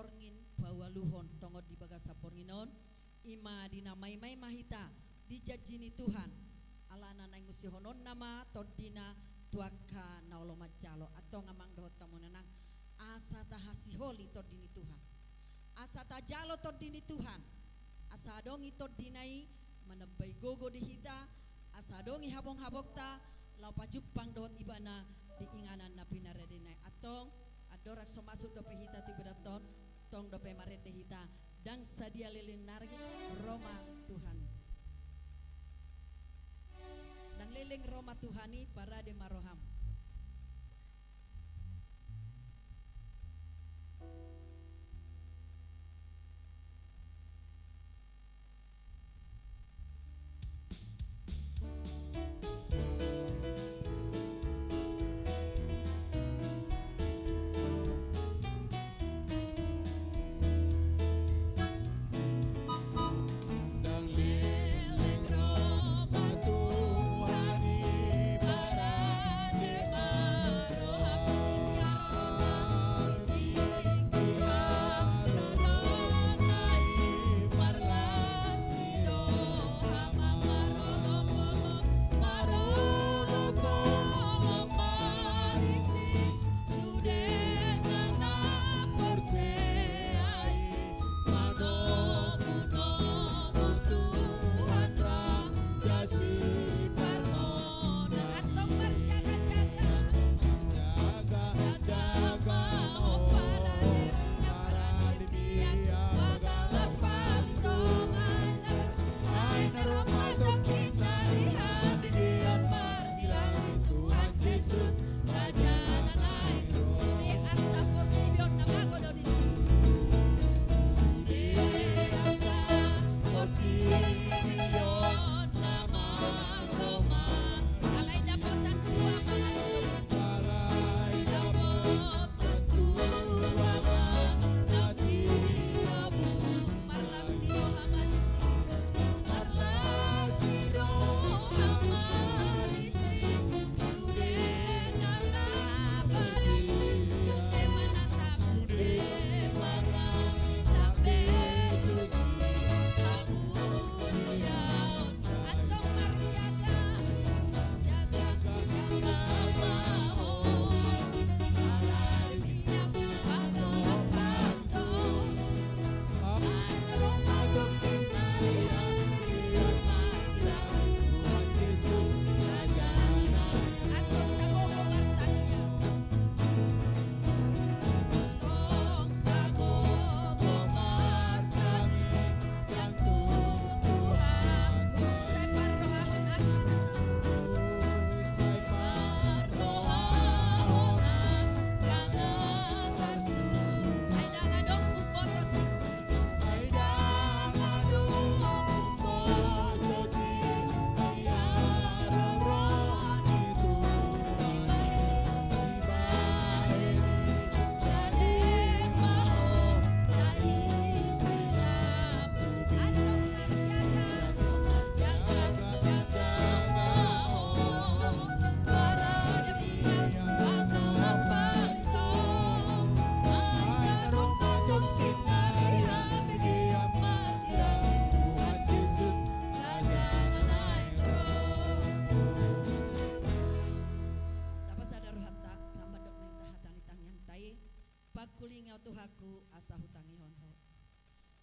porngin bawaluhon tongod di baga sapornginon ima dinamay may mahita dijajini Tuhan alana na ngusihonon nama tordina tuaka naulo majalo atau ngamang dohot tamunanang asa tahasiholi tordini Tuhan asa tajalo tordini Tuhan asa dongi tordinai manabay gogo dihita asa dongi habong-habokta lau pajupang dohot ibana diinganan na pinaredinay atong adorak somasud dope hita tibadaton tong dope marede hita dang sadia lilin nargi Roma Tuhan dang liling Roma Tuhani para de maroham.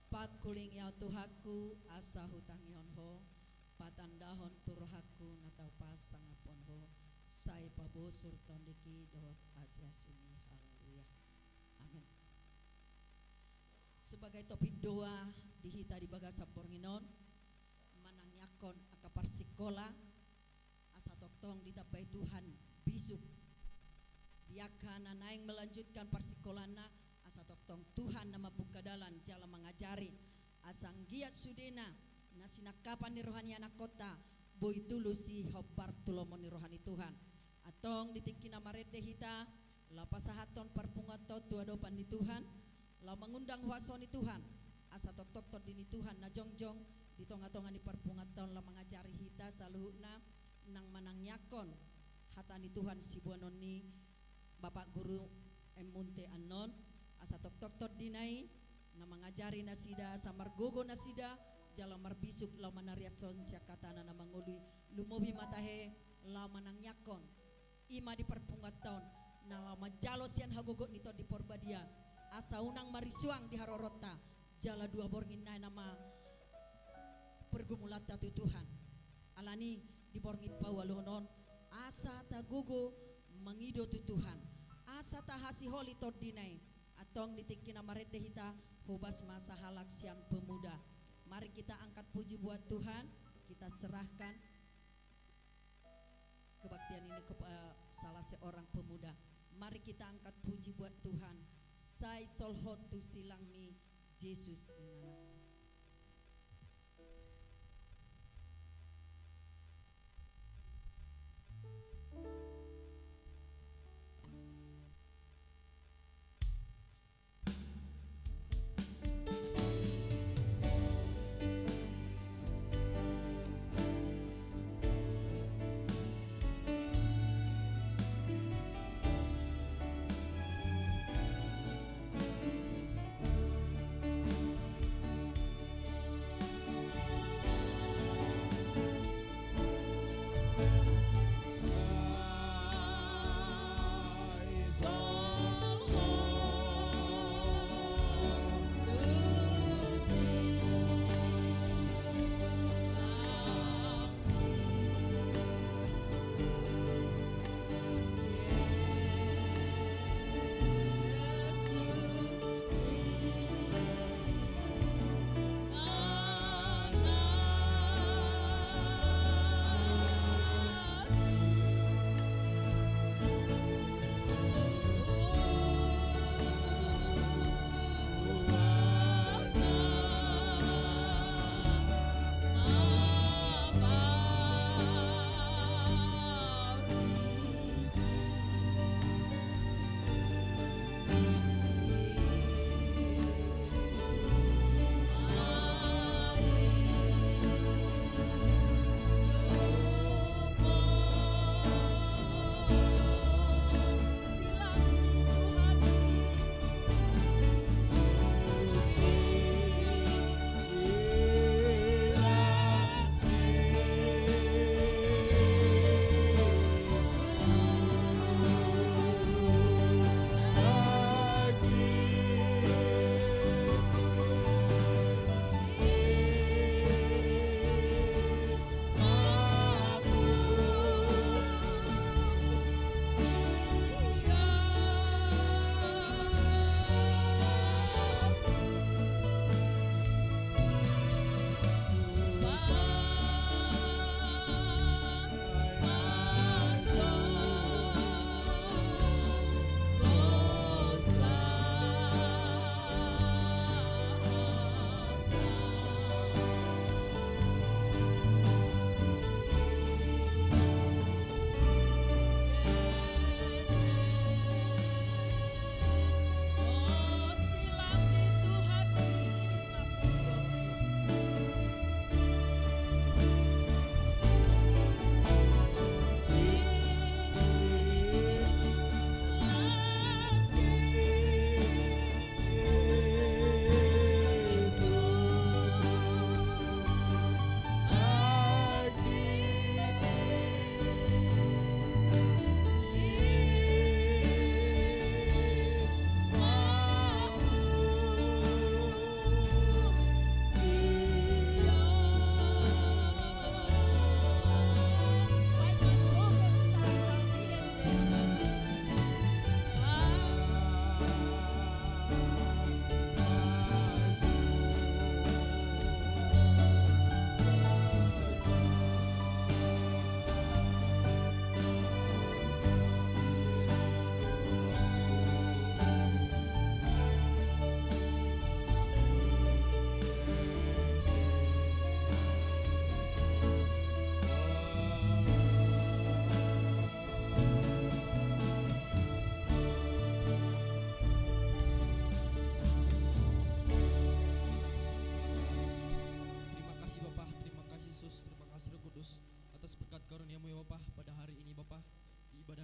Pakuling yaw tuhaku asa hutangihon ho patandahon turohaku natau pasangapon ho say pabosur tondiki dohot Asia sini haleluya amin. Sebagai topik doa dihita di baga sapornginon manangyakon aka parsikola asa toktong ditapai Tuhan bisuk diakana naing melanjutkan parsikolana asa toktong Tuhan nama buka dalan jala mengajari asang giat sudena nasinakapan ni rohani anak kota boy tulusi hobar tulomon ni rohani Tuhan atong ditingki nama rede hita la pasahaton parpungato tuadopan ni Tuhan la mengundang huaso ni Tuhan asa tok dini Tuhan na jongjong di tonga-tonga ni parpungaton la mengajari hita saluhuna nang manang yakon hata ni Tuhan si buanon ni Bapak Guru Munte Anon asa tok dinai na mangajari na sida sa margogo na sida jala marbisuk law manariason siya katana na manguli lumobi matahe law manangyakon ima di perpungat taon na law majalo siyan hagogo nito di porbadia asa unang marisuang di harorota jala dua borngin na nama pergumulat tatu Tuhan alani di borngin pawalonon asa tagogo mangido tu Tuhan asa tahasi holi tordinai atong nitik kinamarede hita hubas masa halak siang pemuda. Mari kita angkat puji buat Tuhan, kita serahkan kebaktian ini kepada salah seorang pemuda. Mari kita angkat puji buat Tuhan. Sai solhot tu silang mi Yesus ingana.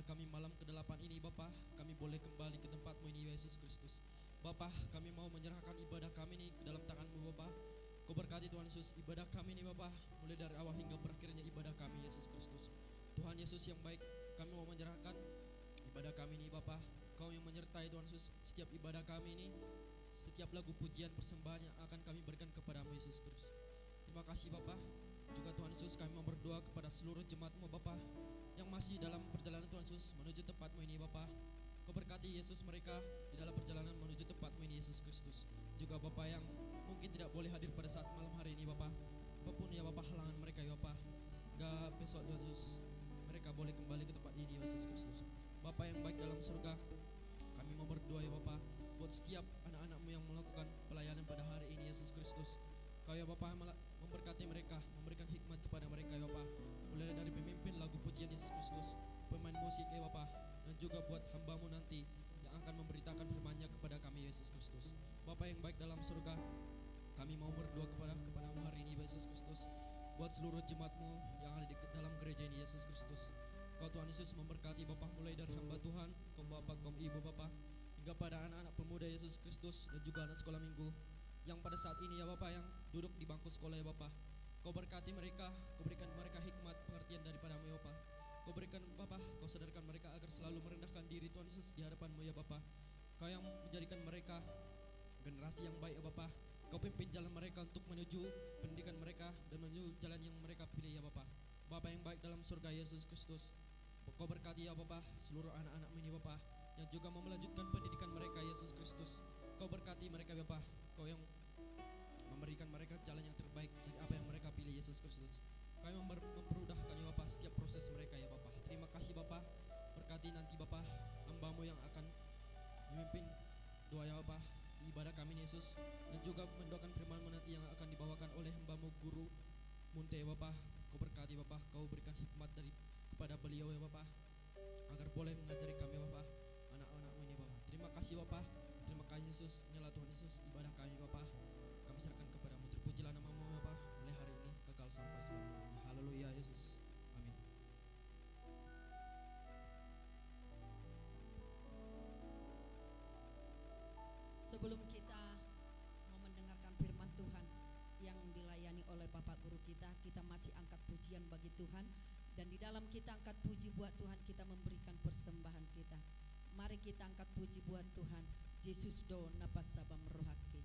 Kami malam ke-8 ini Bapa, kami boleh kembali ke tempat-Mu ini Yesus Kristus. Bapa, kami mau menyerahkan ibadah kami ini ke dalam tangan-Mu Bapa. Kau berkati Tuhan Yesus ibadah kami ini Bapa, mulai dari awal hingga berakhirnya ibadah kami Yesus Kristus. Tuhan Yesus yang baik, kami mau menyerahkan ibadah kami ini Bapa. Kau yang menyertai Tuhan Yesus setiap ibadah kami ini, setiap lagu pujian persembahan yang akan kami berikan kepadamu Yesus terus. Terima kasih Bapa. Juga Tuhan Yesus kami mau berdoa kepada seluruh jemaat-Mu Bapa yang masih dalam perjalanan Tuhan Yesus menuju tempat-Mu ini Bapa. Kau berkati Yesus mereka di dalam perjalanan menuju tempat-Mu ini Yesus Kristus. Juga Bapa yang mungkin tidak boleh hadir pada saat malam hari ini Bapa. Apapun ya Bapa halangan mereka ya Bapa, hingga besok Tuhan Yesus mereka boleh kembali ke tempat ini Yesus Kristus. Bapa yang baik dalam surga, kami mau berdoa ya Bapa buat setiap anak-anak-Mu yang melakukan pelayanan pada hari ini Yesus Kristus. Kau ya Bapa memberkati mereka, memberikan hikmat kepada mereka ya Bapa. Mulai dari pemimpin lagu pujian Yesus Kristus, pemain musik ya Bapa, dan juga buat hamba-Mu nanti yang akan memberitakan firman-Nya kepada kami Yesus Kristus. Bapa yang baik dalam surga, kami mau berdoa kepadamu hari ini Yesus Kristus, buat seluruh jemaat-Mu yang ada di dalam gereja ini Yesus Kristus. Kau Tuhan Yesus memberkati Bapa, mulai dari hamba Tuhan, kaum Bapak, kaum Ibu Bapa, hingga pada anak-anak pemuda Yesus Kristus dan juga anak sekolah minggu yang pada saat ini ya Bapa yang duduk di bangku sekolah ya Bapa. Kau berkati mereka, Kau berikan mereka hikmat pengertian daripada-Mu ya Bapa. Kau berikan Bapa, Kau sadarkan mereka agar selalu merendahkan diri Tuhan Yesus di hadapan-Mu ya Bapa. Kau yang menjadikan mereka generasi yang baik ya Bapa. Kau pimpin jalan mereka untuk menuju pendidikan mereka dan menuju jalan yang mereka pilih ya Bapa. Bapa yang baik dalam surga Yesus Kristus, Kau berkati ya Bapa seluruh anak-anak-Mu ini Bapa yang juga mau melanjutkan pendidikan mereka Yesus Kristus. Kau berkati mereka Bapa, Kau yang memberikan mereka jalan yang terbaik dari apa yang mereka pilih Yesus Kristus. Kau yang mempermudahkan ya Bapa setiap proses mereka ya Bapa. Terima kasih Bapa, berkati nanti Bapa hamba-Mu yang akan memimpin doa ya Bapa di ibadah kami Yesus, dan juga mendoakan firman-Mu nanti yang akan dibawakan oleh hamba-Mu Guru Munte ya Bapa. Kau berkati Bapa, Kau berikan hikmat kepada beliau ya Bapa, agar boleh mengajari kami Bapa, anak-anak-Mu ini Bapa. Terima kasih Bapa, terima kasih Yesus. Inilah Tuhan Yesus ibadah kami Bapa, kami serahkan kepadamu. Terpujilah nama-Mu Bapa, mulai hari ini kekal sampai selama-lamanya. Haleluya Yesus, amin. Sebelum kita mau mendengarkan firman Tuhan yang dilayani oleh Bapak Guru kita masih angkat pujian bagi Tuhan. Dan di dalam kita angkat puji buat Tuhan, kita memberikan persembahan kita. Mari kita angkat puji buat Tuhan. Yesus do napasabam rohake.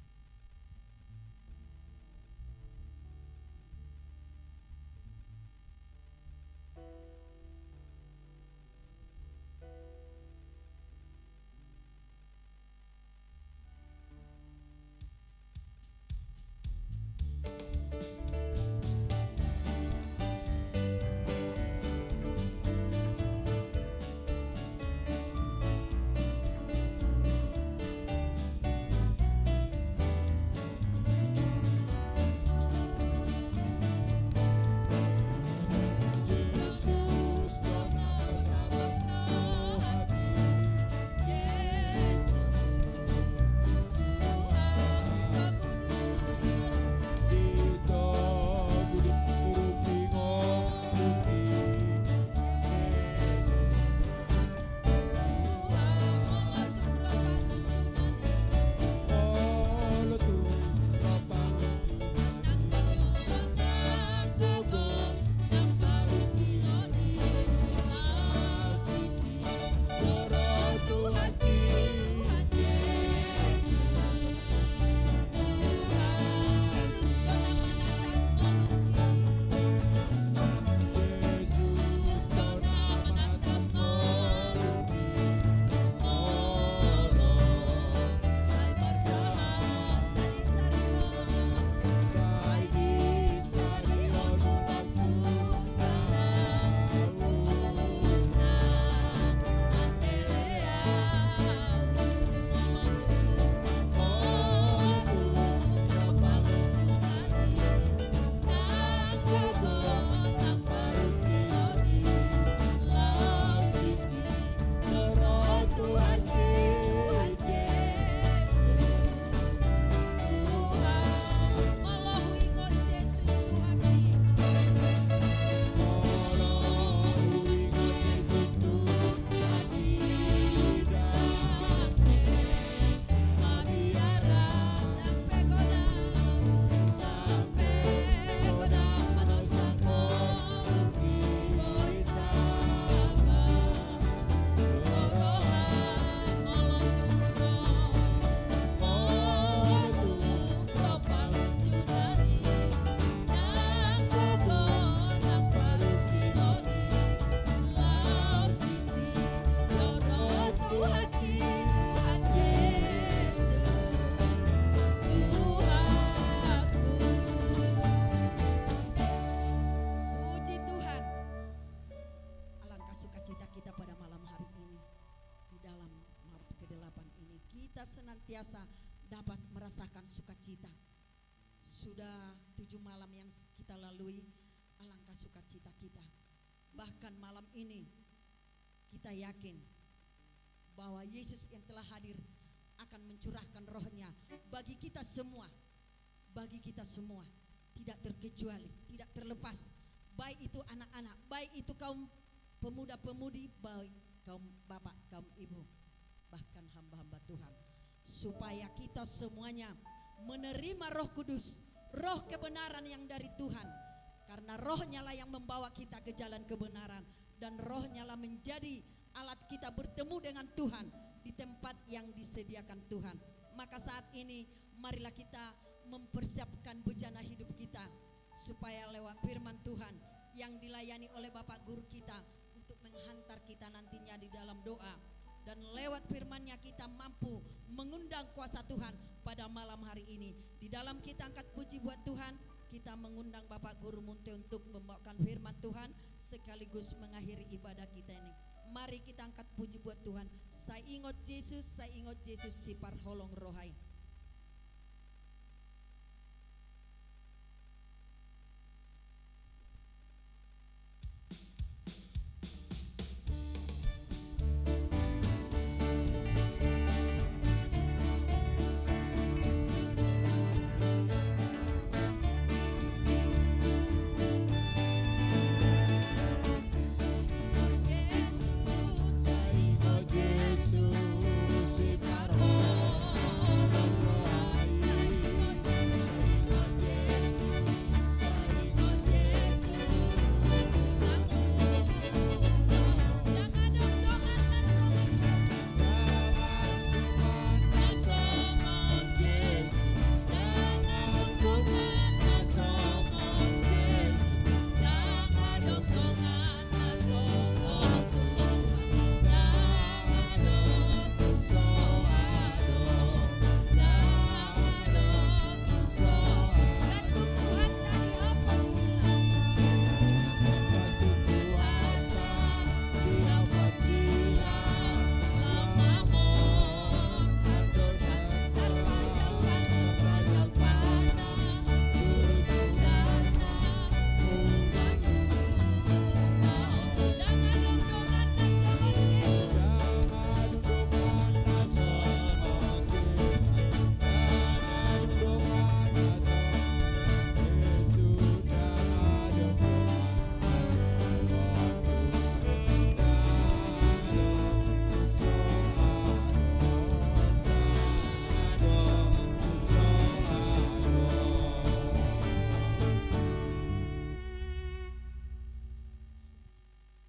senantiasa dapat merasakan sukacita. Sudah 7 malam yang kita lalui, alangkah sukacita kita. Bahkan malam ini kita yakin bahwa Yesus yang telah hadir akan mencurahkan rohnya bagi kita semua. Bagi kita semua, tidak terkecuali, tidak terlepas. Baik itu anak-anak, baik itu kaum pemuda-pemudi, baik kaum bapak, kaum ibu, bahkan hamba-hamba Tuhan. Supaya kita semuanya menerima Roh Kudus, roh kebenaran yang dari Tuhan. Karena rohnya lah yang membawa kita ke jalan kebenaran. Dan rohnya lah menjadi alat kita bertemu dengan Tuhan di tempat yang disediakan Tuhan. Maka saat ini marilah kita mempersiapkan bejana hidup kita, supaya lewat firman Tuhan yang dilayani oleh Bapak Guru kita untuk menghantar kita nantinya di dalam doa. Dan lewat firman-Nya kita mampu mengundang kuasa Tuhan pada malam hari ini. Di dalam kita angkat puji buat Tuhan, kita mengundang Bapak Guru Munte untuk membawakan firman Tuhan sekaligus mengakhiri ibadah kita ini. Mari kita angkat puji buat Tuhan. Saya ingat Yesus si parholong rohai.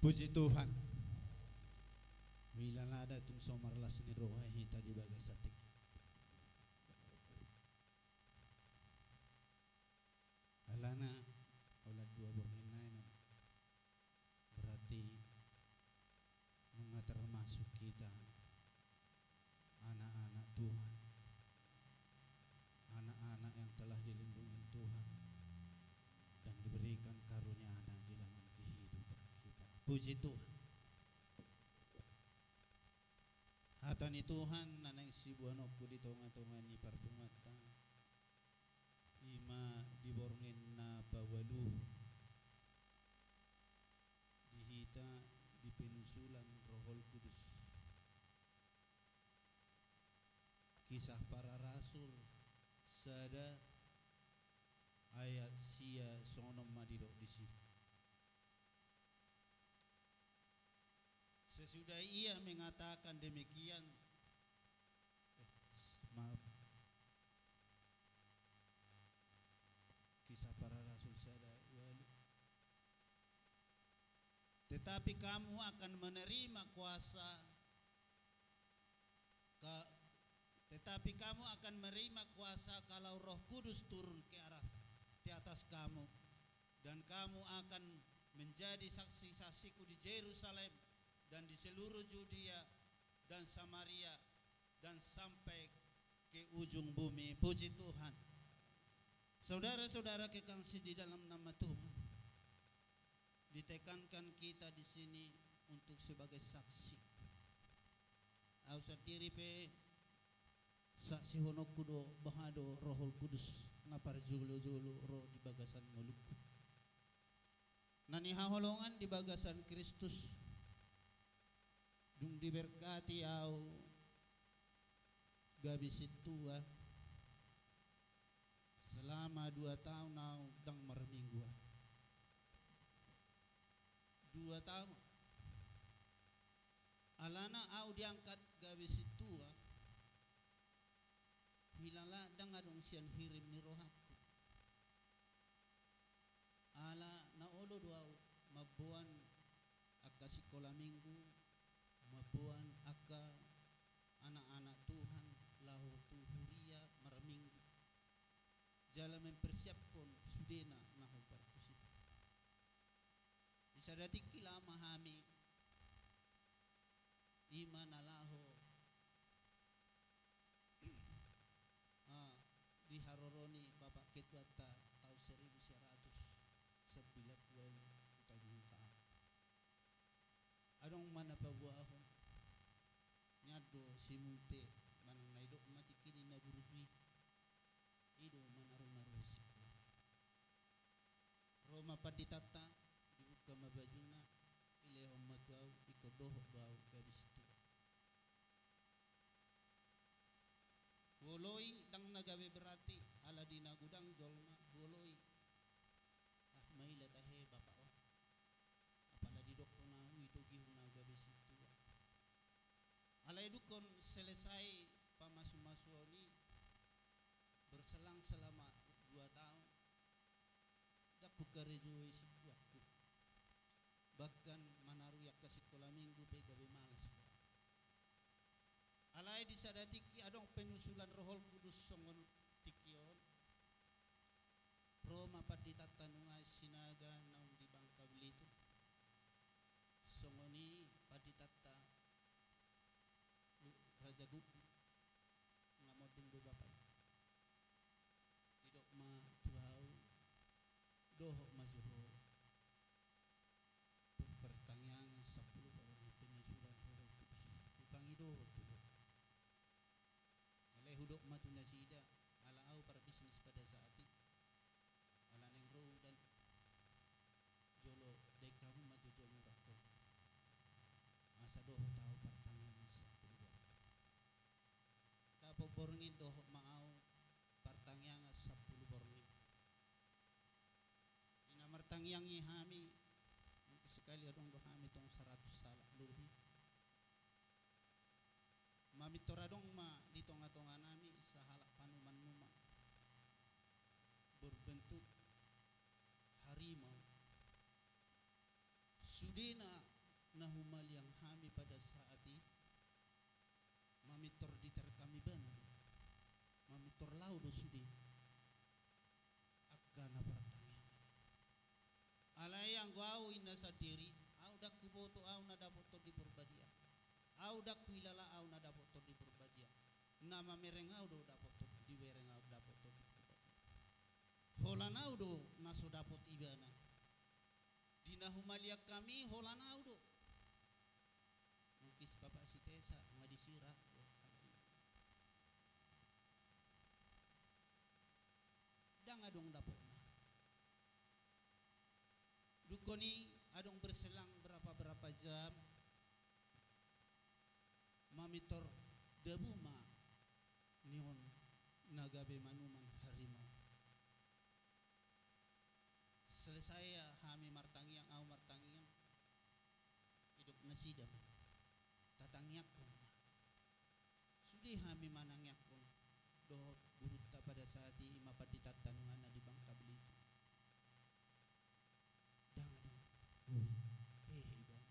Puji Tuhan. Wilana ada tung somarlas ni rohahi tadi bagasatik. Alana olah dua borninaina berarti mengatar masuk kita anak-anak Tuhan, anak-anak yang telah dilindungi Tuhan dan diberikan karunia-Nya di dalam kehidupan kita. Puji Tuhan. Hatani Tuhan nanay sibuanokku di tonga-tonga ni parpungata ima diborngin na bawaluhon dihita di penusulan Rohol Kudus. Kisah para rasul sada ayat sia sonom madidok di sini. Sesudah ia mengatakan demikian, maaf, kisah para rasul sada wali. Tetapi kamu akan menerima kuasa, tetapi kamu akan menerima kuasa kalau Roh Kudus turun ke atas kamu, dan kamu akan menjadi saksi-saksiku di Yerusalem dan di seluruh Yudea dan Samaria dan sampai ke ujung bumi. Puji Tuhan. Saudara-saudara kekasih di dalam nama Tuhan, ditekankan kita di sini untuk sebagai saksi. Ausat diri pe sa si honok kudo bahado rohol kudus na parjulo-julo ro di bagasan ngulukku nani haholongan di bagasan Kristus dung diberkati au gabi situa selama 2 tahun au dang marminggu 2 tahun alana au diangkat gabi situa hilala dang adong sian hirim ni rohaku ala na odo duau mabuan aka sekolah minggu mabuan aka anak-anak Tuhan lahu tuhuria maraminggu jala mempersiapkan sudena nahu parkusi isadati kila mahami iman alaho di haroroni Bapak Ketua tahun 1909 utang ka adong mana pabuahon nyado simute manang naidok mati kini na burujui ido manaro-naro sikula Roma paditata dibuka mabajuna ilehom matuau ikodoho doau gabis tua boloi dang nagawe berarti ala dina gudang jolma boloi maila tahe bapak apala di dokona itu gihuna gabis tua ala edukon selesai pamasu-masuoni berselang selama 2 tahun daku karejoi sikuaku bahkan manaru yak ke sekolah minggu pe gawe malas alai disadatiki adong penyusulan rohol kudus songon tikion Roma paditatanungai sinaga naung di Bangka Belitung songoni paditata Raja Gugu ngamodeng do bapak idok ma tuau doho mazuho pertanyaan 10 orang penyusulan rohol kudus upangi doho tuho alai hudok ma tunasida ala au para bisnis pada saat itu ala neng roh dan jolo dek kamu maju jolo rakon asa doho tahu pertanyaan 10 orang dapo borngin doho maau pertanyaan 10 borngin ina martangyang ihami mungkin sekali adong dohami tong 100 salah lebih mamitoradong ma di tonga-tonga nami sahala panuman-numan berbentuk harimau sudena nahumal yang hami pada saat ini mamitor diter kami bana mamitor laudo sudi akana pertanyaan alayang gau inna sadiri au dak kuboto au nada foto di perbadia au dak kuilala au nada foto di perbadia nama merengau do dapat di werengau dapat di perbadia holanau do naso dapat ibana dina humalia kami holanau do mungkis bapak si Tesa ngadisira dang adong dapok na dukoni adong berselang berapa jam mamitor debu ma nion nagabe manuman harimau selesai hami martangiang au martangiang hidup nasida tatangyakon sudi hami manangyakon dohot guruta pada saat ini mapaditattanungan di Bangka Belitung dangan dong iban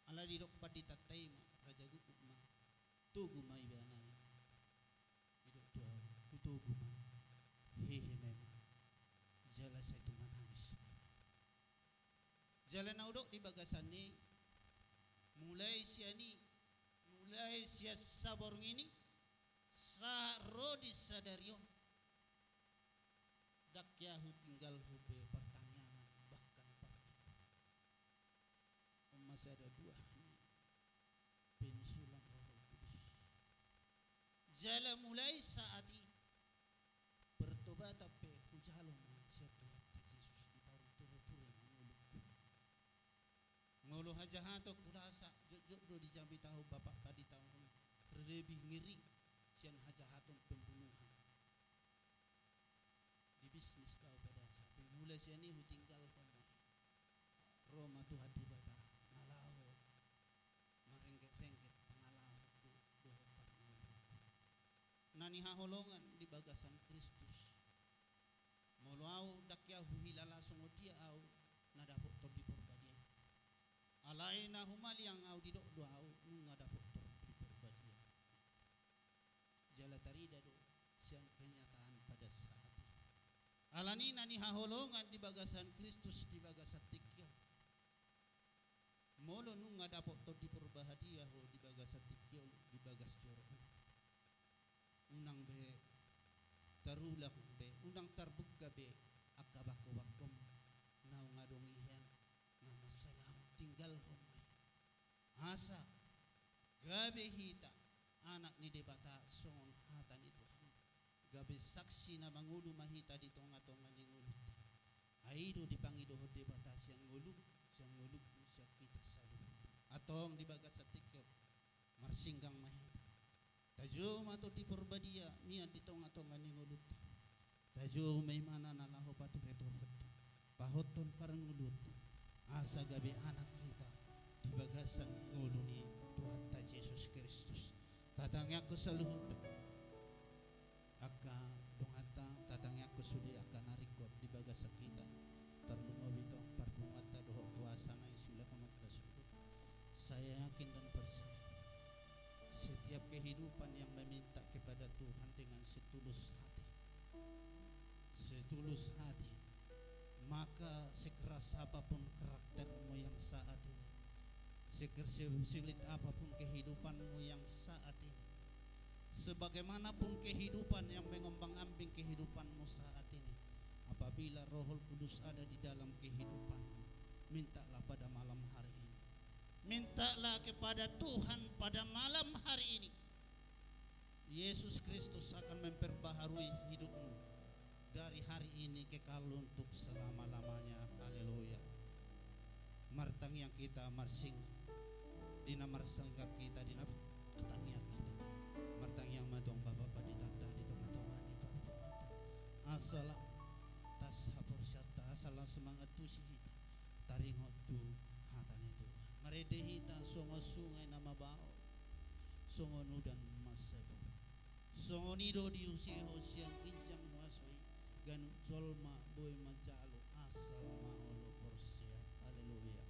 ala di dok paditatai Raja Gugu ma tugu ma ibana hidup tuau tugu ma memang jala saya itu matangis jalan naudok di bagasan ni mulai sia saborng ini sa rodi sadarion dakyahu tinggal hube pertanyaan bahkan perniku masih ada buah penyusulan roh kudus Jala mulai saat ini bertobat ape hujalo siya Tuhan ta Jesus di baru turu-turu ngulu hajahato kurasa jok do di jambi tahu bapak tadi tahu lebih ngeri sian hajahaton pembunuhan di bisnis kau pada saat ini mulai sian ini tinggal homai Roma Tuhan di bata nalau merengket-rengket pangalau doho parangulu nani haholongan di bagasan Kristus moluau dakya huhilala songo dia au nadapok tor di porbadia alaina humal yang au di dok doa au ngadapok tor di porbadia jala tarida do siang kenyataan pada saat ini alani nani haholongan di bagasan Kristus di bagasan tikyon molo nung ngadapok tor di porbadia ho di bagasan tikyon di bagas joron unang be tarulak be unang tarbukka be akabako wakom nau ngadong iyan na masalah tinggal homai asa gabe hita anak ni debata songon hata ni Tuhan gabe saksi na mangulu mahita di tonga-tonga ni ngulut aido dipangido ho debata siyang ngulu siya kita saluhur atong di bagat sa tikyo marsinggang mahita tajo mato di porbadia mian di tonga-tonga ni ngulut tajo may mana nalaho paturetor pahoton parang ngulut asa gabi anak kita di bagasan ngulu ni Tuhan ta Jesus Kristus tatangya ko sa luhut aka dongata tatangya ko sudi aka narikot di bagasan kita terlungaw ito parbungata doho kuasa na isula kamot tasudot saya yakin dan percaya setiap kehidupan yang meminta kepada Tuhan dengan setulus hati maka sekeras apapun karaktermu yang saat ini sesulit apapun kehidupanmu yang saat ini sebagaimanapun kehidupan yang mengombang-ambing kehidupanmu saat ini apabila Roh Kudus ada di dalam kehidupanmu mintalah pada malam hari ini mintalah kepada Tuhan pada malam hari ini Yesus Kristus akan memperbaharui hidupmu dari hari ini kekal untuk selama-lamanya. Haleluya. Martang yang kita marsing dina marsanggap kita dina ketang yang kita martang yang matong Bapa paditata di tengah-tengah ni parpumata asalam tas hapor syata asalam semangat tu sihita taringot tu hatan itu maredehita songo sungai nama bao songo nudan masebo songo nido diusiho siang injang muasui ganu jolma boy majalo asal maolo porsia. Haleluya.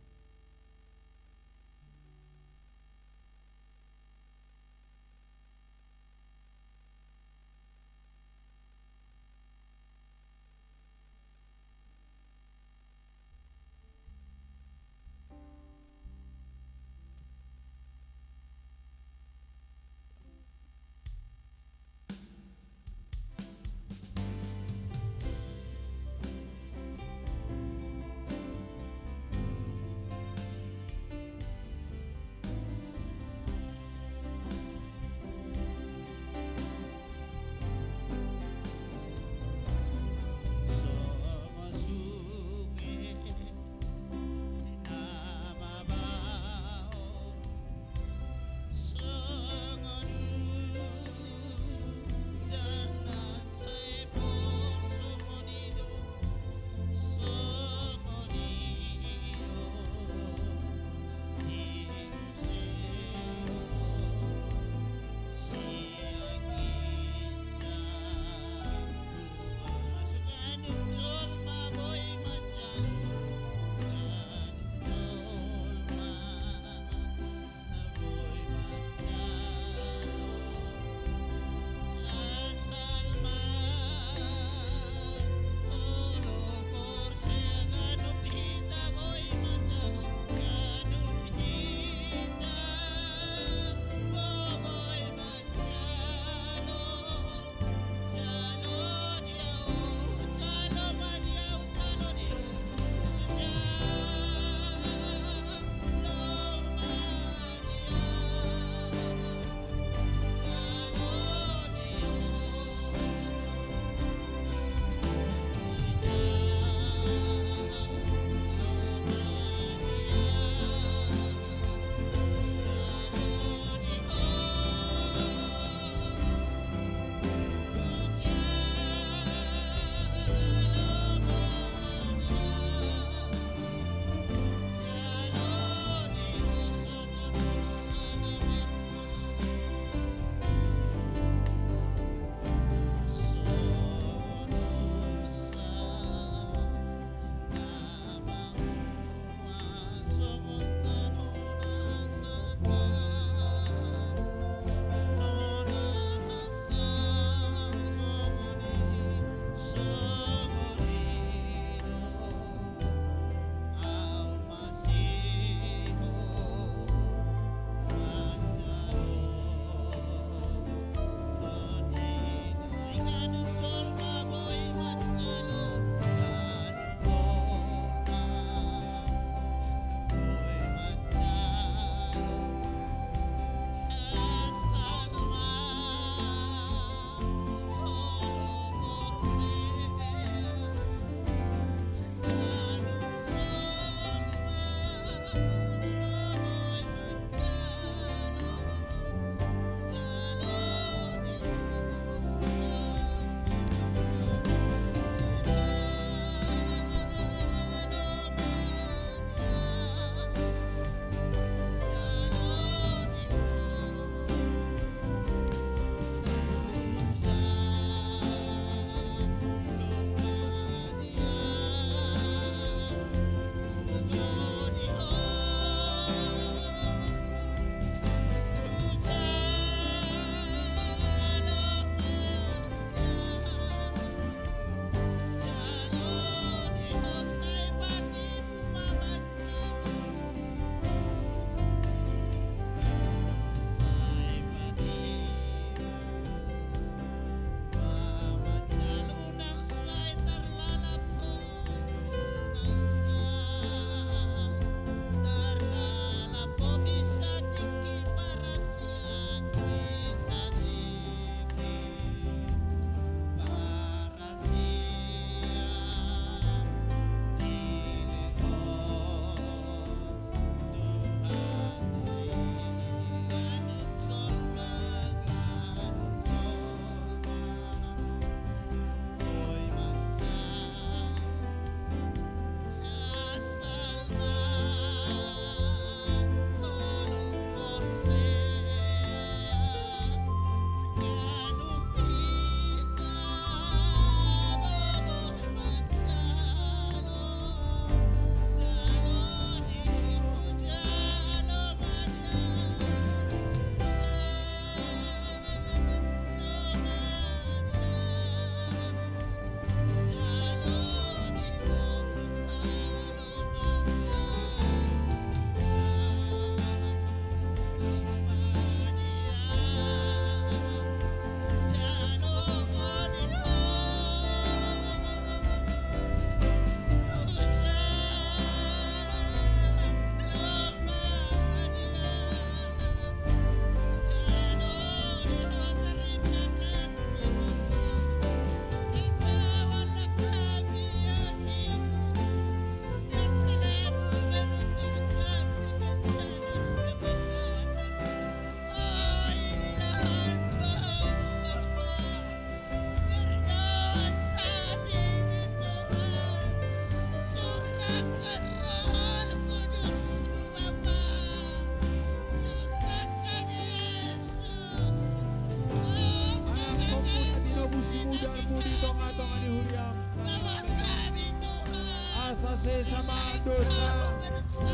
tonga-tonga ni huriam. Lawan kami Tuhan. Asa sama dosa.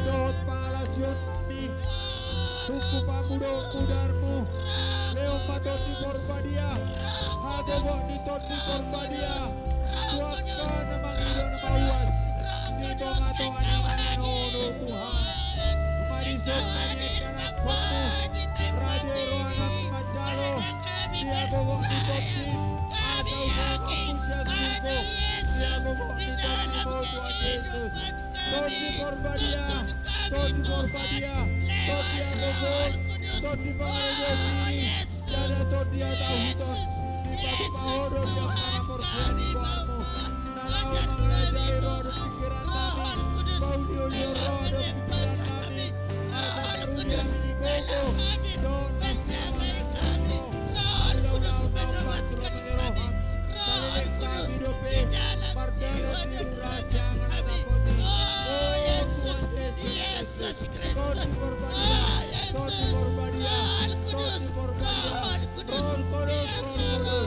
Dot pangalasion mi. Hukum pamudo kudarmu. Leo padot di korbadia. Hadobo di tot di korbadia. Tuakan namangilo na mawas. Di tonga-tonga ni mananono Tuhan. Marisot na niya kanak komu. Radero anak majalo. Dia bawa di topin. Asa usaha kamu siya suko. Dia bawa di topin mo Tuhan Yesus. Tot di korbadia. Tot di korbadia. Tot di agogol. Tot di pangayogi. Jada tot dia tahu tot. Di batu pahodor yang mana porsian di bawahmu. Nalau mengelajai roh dan pikiran kami. Bau diolio roh dan pikiran kami. Asa karunia ini koko. Don pasti mengasihmu. Kudus menyelamatkan kami. Roh Kudus di dalam jiwa dan raga kami. Oh Yesus, Yesus Kristus. Oh Yesus, Roh Kudus, Roh Kudus. Biarlah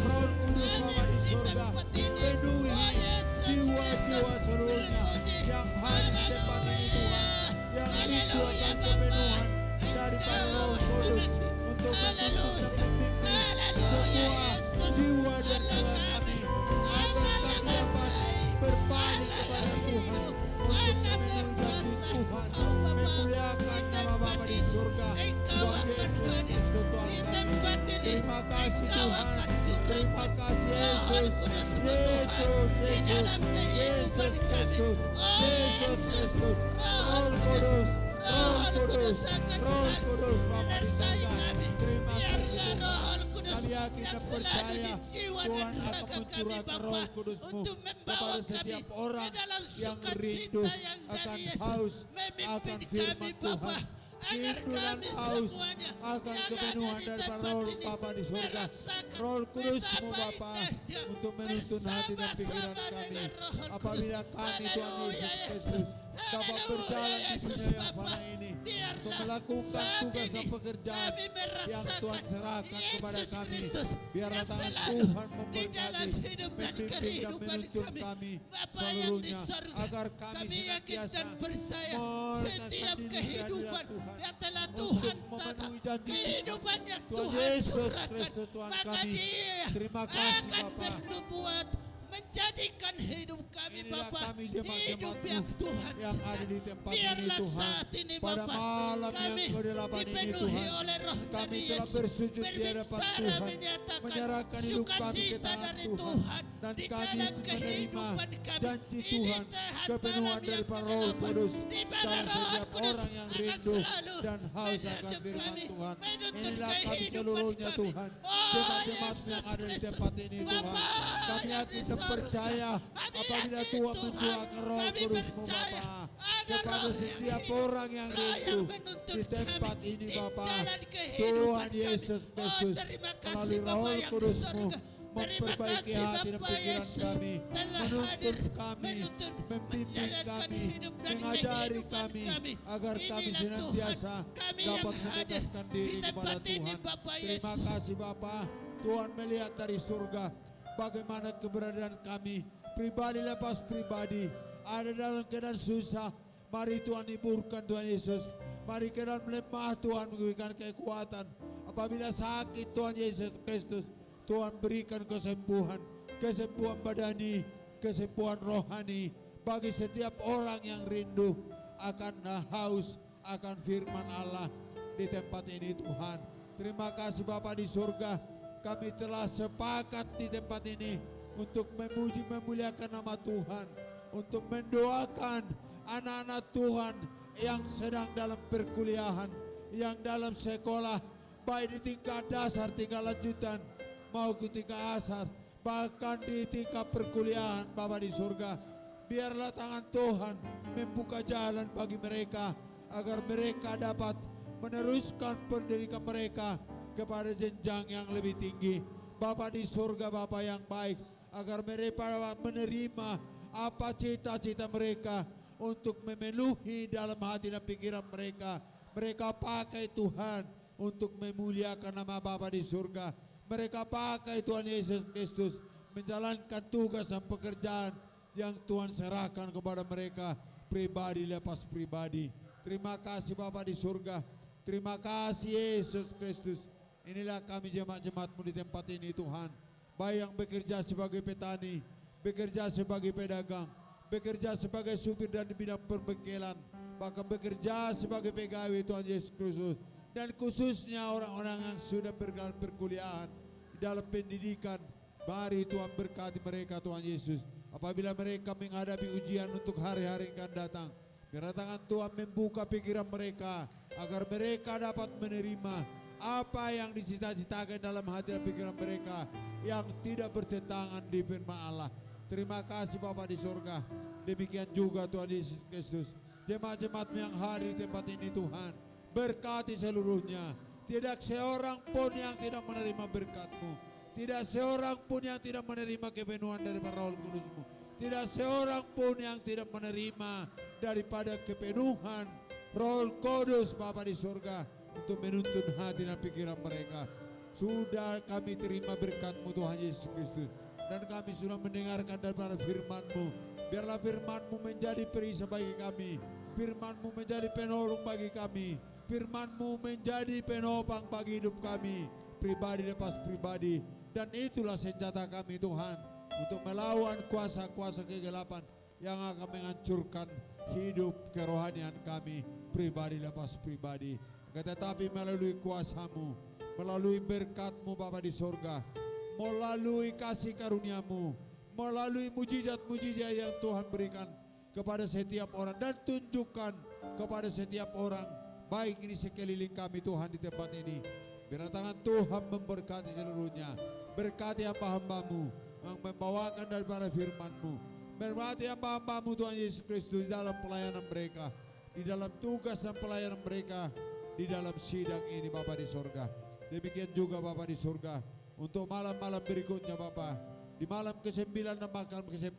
Roh Kudus ada di tempat ini. Oh Yesus Kristus, seluruhnya yang hadir di tempat ini Tuhan, yang haleluya dituakan kepenuhan daripada Roh Kudus untuk haleluya, membimbing haleluya semua Yesus. jiwa dan jiwa kami agar kami dapat berpaling kepada Tuhan untuk memenuhi janji Tuhan, memuliakan nama Bapa di surga, Tuhan Yesus Kristus Tuhan kami. Terima kasih Tuhan, terima kasih Yesus, Yesus, Yesus, Yesus Kristus, Yesus Kristus, Roh Kudus, Roh Kudus, Roh Kudus Bapa di surga. Terima kasih Tuhan. Kami yakin dan percaya Tuhan akan mencurahkan Roh Kudus-Mu kepada setiap orang yang rindu akan haus akan firman Tuhan. Rindu dan haus akan kepenuhan daripada Roh Bapa di surga. Roh Kudus-Mu Bapa untuk menuntun hati dan pikiran kami. Apabila kami Tuhan Yesus Kristus dapat berjalan di dunia yang fana ini untuk melakukan tugas dan pekerjaan yang Tuhan serahkan kepada kami. Biarlah tangan Tuhan memberkati, membimbing dan menuntun kami seluruhnya agar kami senantiasa setiap kehidupan yang telah Tuhan tata, kehidupan yang Tuhan Tuhan Yesus curahkan, Kristus Tuhan maka kami. Dia Terima kasih akan Bapa. bernubuat menjadikan hidup kami Inilah Bapa, kami hidup jemaat-jemaat-Mu yang Tuhan yang cinta. ada di tempat ini Biarlah Tuhan. saat ini Pada Bapa, malam yang kami ke-8 ini dipenuhi Tuhan, oleh Roh kami dari telah Yesus, bersujud di hadapan berbicara Tuhan, menyatakan menyerahkan hidup kami ke sukacita tangan dari Tuhan, Tuhan dan di kami dalam menerima kehidupan kami. janji Ini Tuhan, Tuhan kepenuhan malam yang daripada ke-8, Roh Kudus di mana dalam Roh setiap Kudus orang yang akan rindu selalu dan haus akan menuntun firman kami, Tuhan. menuntun Inilah kami kehidupan seluruhnya kami. Tuhan, Oh, jemaat-jemaat Yesus yang ada di Kristus. tempat ini Tuhan. Bapa Kami yang yakin di dan sorga, percaya kami apabila yakin Tuhan Tuhan, mencurahkan Roh kami Kudus-Mu percaya Bapa ada kepada Roh yang setiap hidup, orang yang Roh yang rindu menuntun di tempat kami ini di Bapa. jalan kehidupan Tuhan kami. Yesus Oh, Kristus terima kasih melalui Bapa Roh yang di Kudus-Mu sorga. Terima memperbaiki kasih hati dan Bapa pikiran Yesus kami, telah menuntun hadir, kami, menuntun, membimbing menjalankan kami, hidup dan mengajari kehidupan kami agar kami Inilah senantiasa Tuhan, kami dapat yang hadir mendekatkan di diri kepada tempat ini Tuhan. Bapa Terima Yesus. kasih Bapa. Tuhan melihat dari surga bagaimana keberadaan kami pribadi lepas pribadi ada dalam keadaan susah. Mari Tuhan hiburkan Tuhan Yesus. Mari keadaan melemah Tuhan memberikan kekuatan. Apabila sakit Tuhan Yesus Kristus, Tuhan berikan kesembuhan, kesembuhan badani, kesembuhan rohani bagi setiap orang yang rindu akan haus akan firman Allah di tempat ini Tuhan. Terima kasih Bapa di surga. Kami telah sepakat di tempat ini untuk memuji memuliakan nama Tuhan, untuk mendoakan anak-anak Tuhan yang sedang dalam perkuliahan, yang dalam sekolah, baik di tingkat dasar, tingkat lanjutan, maupun tingkat asar, bahkan di tingkat perkuliahan Bapa di surga. Biarlah tangan Tuhan membuka jalan bagi mereka, agar mereka dapat meneruskan pendidikan mereka kepada jenjang yang lebih tinggi. Bapa di surga, Bapa yang baik, agar mereka menerima apa cita-cita mereka untuk memenuhi dalam hati dan pikiran mereka. Mereka pakai Tuhan untuk memuliakan nama Bapa di surga. Mereka pakai Tuhan Yesus Kristus menjalankan tugas dan pekerjaan yang Tuhan serahkan kepada mereka pribadi lepas pribadi. Terima kasih Bapa di surga. Terima kasih Yesus Kristus. Inilah kami jemaat-jemaat-Mu di tempat ini Tuhan. Baik yang bekerja sebagai petani, bekerja sebagai pedagang, bekerja sebagai supir dan di bidang perbengkelan, bahkan bekerja sebagai pegawai Tuhan Yesus Kristus. Dan khususnya orang-orang yang sudah berkuliahan di dalam pendidikan, mari Tuhan berkati mereka Tuhan Yesus. Apabila mereka menghadapi ujian untuk hari-hari yang akan datang, biar tangan Tuhan membuka pikiran mereka agar mereka dapat menerima apa yang dicita-citakan dalam hati dan pikiran mereka yang tidak bertentangan di firman Allah. Terima kasih Bapa di surga. Demikian juga Tuhan Yesus Kristus, jemaat-jemaat yang hadir di tempat ini Tuhan, berkati seluruhnya. Tidak seorang pun yang tidak menerima berkat-Mu. Tidak seorang pun yang tidak menerima kepenuhan daripada Roh Kudus-Mu. Tidak seorang pun yang tidak menerima daripada kepenuhan Roh Kudus Bapa di surga untuk menuntun hati dan pikiran mereka. Sudah kami terima berkat-Mu Tuhan Yesus Kristus, dan kami sudah mendengarkan daripada firman-Mu. Biarlah firman-Mu menjadi perisai bagi kami, firman-Mu menjadi penolong bagi kami, firman-Mu menjadi penopang bagi hidup kami pribadi lepas pribadi. Dan itulah senjata kami Tuhan untuk melawan kuasa-kuasa kegelapan yang akan menghancurkan hidup kerohanian kami pribadi lepas pribadi. Tetapi melalui kuasa-Mu, melalui berkat-Mu Bapa di sorga, melalui kasih karunia-Mu, melalui mujizat-mujizat yang Tuhan berikan kepada setiap orang dan tunjukkan kepada setiap orang, baik ini sekeliling kami Tuhan di tempat ini. Biar tangan Tuhan memberkati seluruhnya. Berkati hamba-hamba-Mu yang membawakan daripada firman-Mu. Berkati hamba-hamba-Mu Tuhan Yesus Kristus di dalam pelayanan mereka, di dalam tugas dan pelayanan mereka, di dalam sidang ini Bapa di sorga. Demikian juga Bapa di sorga untuk malam-malam berikutnya Bapa. Di malam ke-9 dan malam ke-10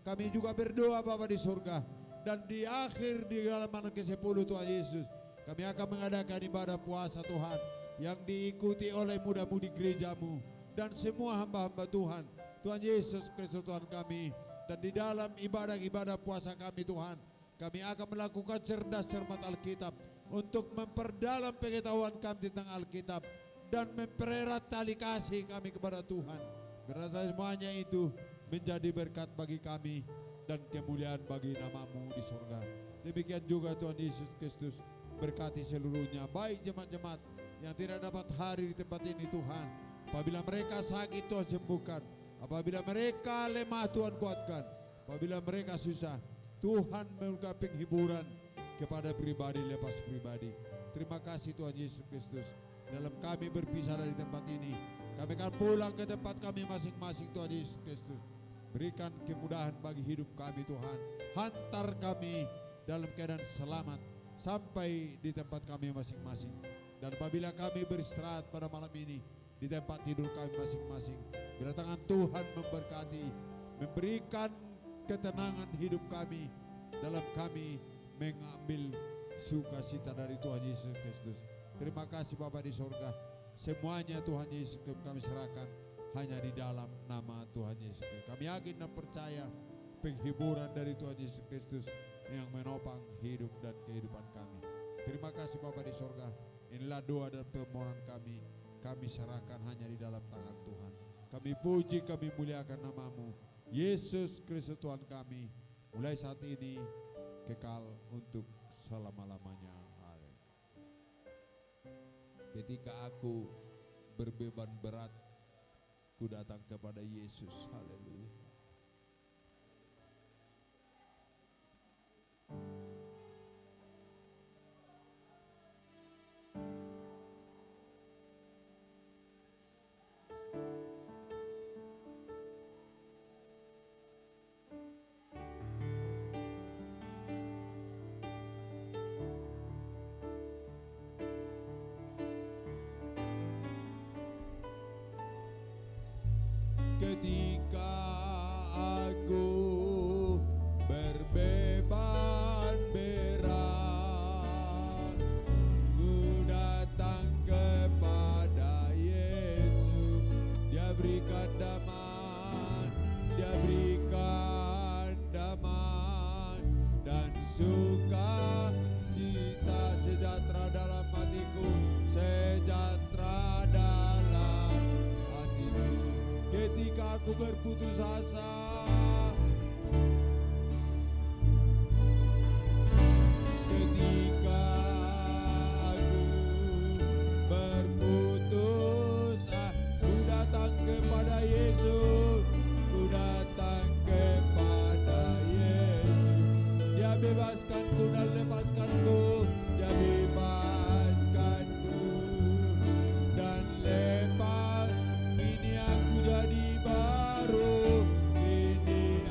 kami juga berdoa Bapa di sorga. Dan di akhir di dalam malam ke-10 Tuhan Yesus, kami akan mengadakan ibadah puasa Tuhan yang diikuti oleh muda-mudi gereja-Mu dan semua hamba-hamba Tuhan, Tuhan Yesus Kristus Tuhan kami. Dan di dalam ibadah-ibadah puasa kami Tuhan, kami akan melakukan cerdas cermat Alkitab untuk memperdalam pengetahuan kami tentang Alkitab dan mempererat tali kasih kami kepada Tuhan. Berasa semuanya itu menjadi berkat bagi kami dan kemuliaan bagi nama-Mu di surga. Demikian juga Tuhan Yesus Kristus, berkati seluruhnya, baik jemaat-jemaat yang tidak dapat hadir di tempat ini Tuhan. Apabila mereka sakit Tuhan sembuhkan, apabila mereka lemah Tuhan kuatkan, apabila mereka susah Tuhan memberikan penghiburan kepada pribadi lepas pribadi. Terima kasih Tuhan Yesus Kristus. Dalam kami berpisah dari tempat ini, kami akan pulang ke tempat kami masing-masing Tuhan Yesus Kristus. Berikan kemudahan bagi hidup kami Tuhan. Hantar kami dalam keadaan selamat sampai di tempat kami masing-masing. Dan apabila kami beristirahat pada malam ini di tempat tidur kami masing-masing, biar tangan Tuhan memberkati, memberikan ketenangan hidup kami dalam kami mengambil sukacita dari Tuhan Yesus Kristus. Terima kasih Bapa di sorga. Semuanya Tuhan Yesus kami serahkan hanya di dalam nama Tuhan Yesus Kristus. Kami yakin dan percaya penghiburan dari Tuhan Yesus Kristus yang menopang hidup dan kehidupan kami. Terima kasih Bapa di sorga. Inilah doa dan permohonan kami. Kami serahkan hanya di dalam tangan Tuhan. Kami puji, kami muliakan nama-Mu Yesus Kristus Tuhan kami, mulai saat ini kekal untuk selama-lamanya. Ketika aku berbeban berat, ku datang kepada Yesus. Haleluya. Ketika aku berbeban berat, ku datang kepada Yesus, Dia berikan damai. suka cita sejahtera dalam hatiku, sejahtera dalam hatiku. Ketika aku berputus asa, ketika aku berputus asa, ku datang kepada Yesus, ku datang kepada Yesus. Dia bebaskanku dan lepaskanku, dia bebaskanku dan lepas. Kini aku jadi baru, kini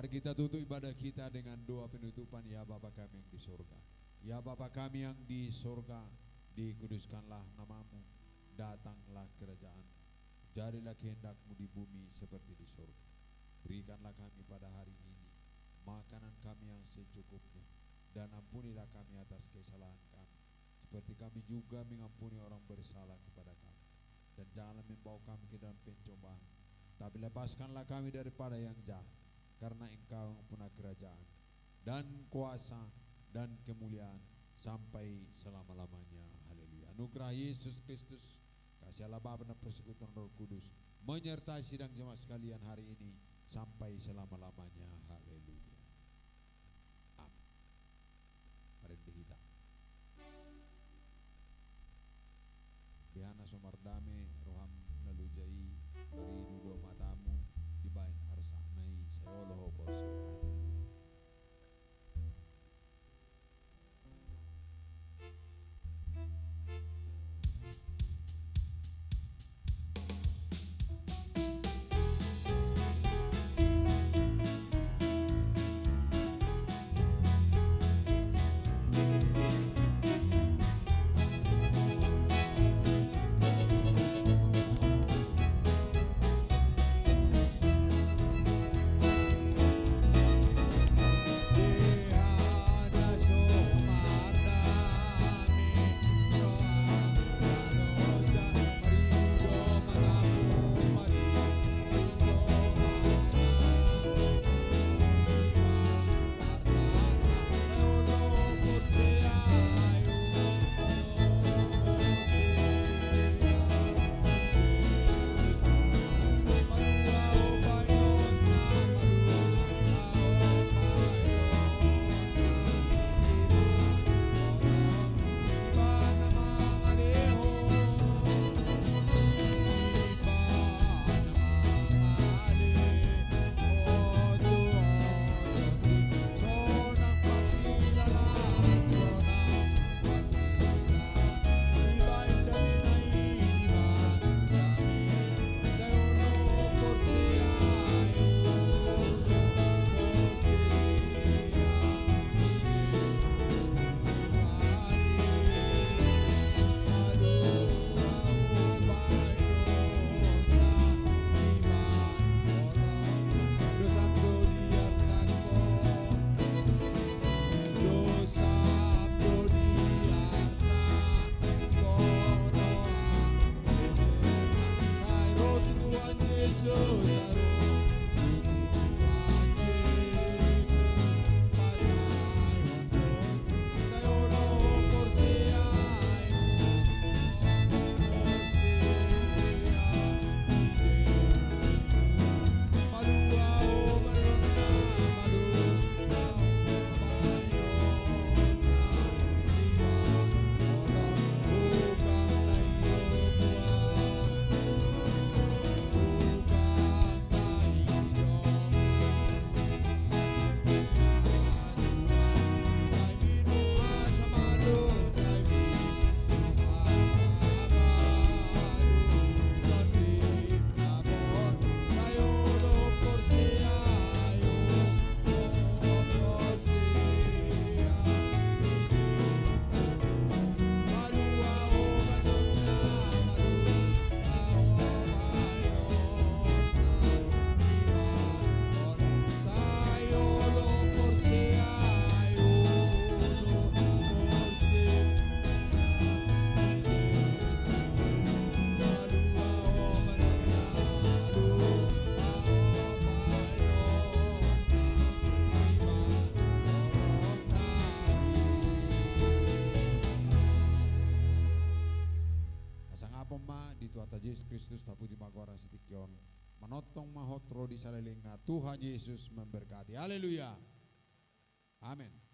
Mari kita tutup ibadah kita dengan doa penutupan. Ya Bapa kami yang di surga, ya Bapa kami yang di surga, dikuduskanlah namamu, datanglah kerajaan, jadilah kehendak-Mu di bumi seperti di surga. Berikanlah kami pada hari ini makanan kami yang secukupnya, dan ampunilah kami atas kesalahan kami, seperti kami juga mengampuni orang bersalah kepada kami. Dan janganlah membawa kami ke dalam pencobaan, tapi lepaskanlah kami daripada yang jahat, karena Engkau yang punya kerajaan dan kuasa dan kemuliaan sampai selama-lamanya. Haleluya. Anugerah Yesus Kristus, kasih Allah Bapa dan persekutuan Roh Kudus menyertai sidang jemaat sekalian hari ini sampai selama-lamanya. Haleluya. Amin. Mari kita Bihana somardame roham nalujai bari dudo matamu dibain arsa nai sayolo por se. Haleluya. Yesus Kristus tapuji magora sitikion manotong mahotro di salelinga Tuhan Yesus memberkati. Haleluya. Amin.